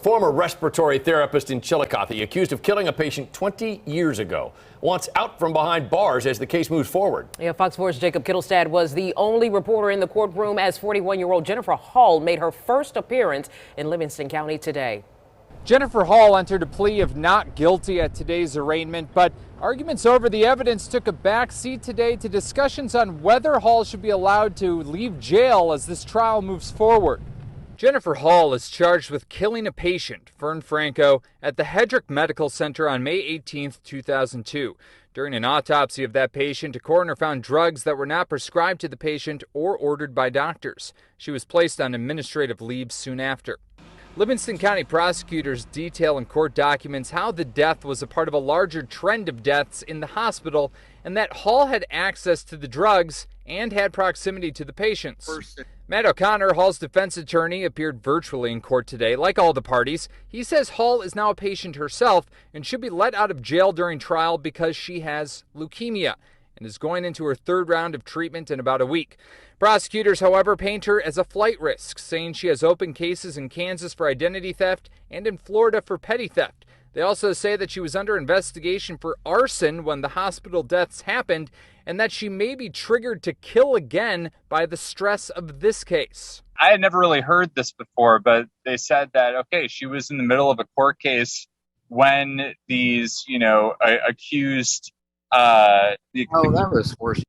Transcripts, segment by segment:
Former respiratory therapist in Chillicothe, accused of killing a patient 20 years ago, wants out from behind bars as the case moves forward. Yeah, Fox 4's Jacob Kittelstad was the only reporter in the courtroom as 41-year-old Jennifer Hall made her first appearance in Livingston County today. Jennifer Hall entered a plea of not guilty at today's arraignment, but arguments over the evidence took a back seat today to discussions on whether Hall should be allowed to leave jail as this trial moves forward. Jennifer Hall is charged with killing a patient, Fern Franco, at the Hedrick Medical Center on May 18, 2002. During an autopsy of that patient, a coroner found drugs that were not prescribed to the patient or ordered by doctors. She was placed on administrative leave soon after. Livingston County prosecutors detail in court documents how the death was a part of a larger trend of deaths in the hospital and that Hall had access to the drugs and had proximity to the patients. Matt O'Connor, Hall's defense attorney, appeared virtually in court today. Like all the parties, he says Hall is now a patient herself and should be let out of jail during trial because she has leukemia and is going into her third round of treatment in about a week. Prosecutors, however, paint her as a flight risk, saying she has open cases in Kansas for identity theft and in Florida for petty theft. They also say that she was under investigation for arson when the hospital deaths happened and that she may be triggered to kill again by the stress of this case. I had never really heard this before, but they said that, okay, she was in the middle of a court case when these, accused... that was horse.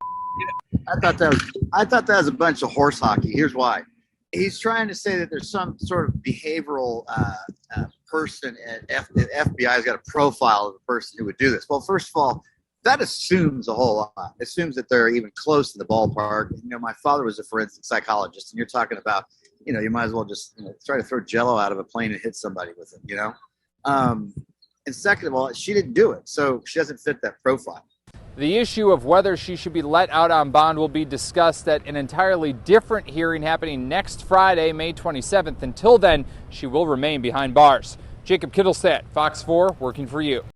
I thought that was a bunch of horse hockey. Here's why. He's trying to say that there's some sort of behavioral person at the FBI's got a profile of the person who would do this. Well, first of all, that assumes a whole lot. It assumes that they're even close to the ballpark. My father was a forensic psychologist, and you're talking about, you might as well just try to throw Jello out of a plane and hit somebody with it, And second of all, she didn't do it, so she doesn't fit that profile. The issue of whether she should be let out on bond will be discussed at an entirely different hearing happening next Friday, May 27th. Until then, she will remain behind bars. Jacob Kittelstad, Fox 4, working for you.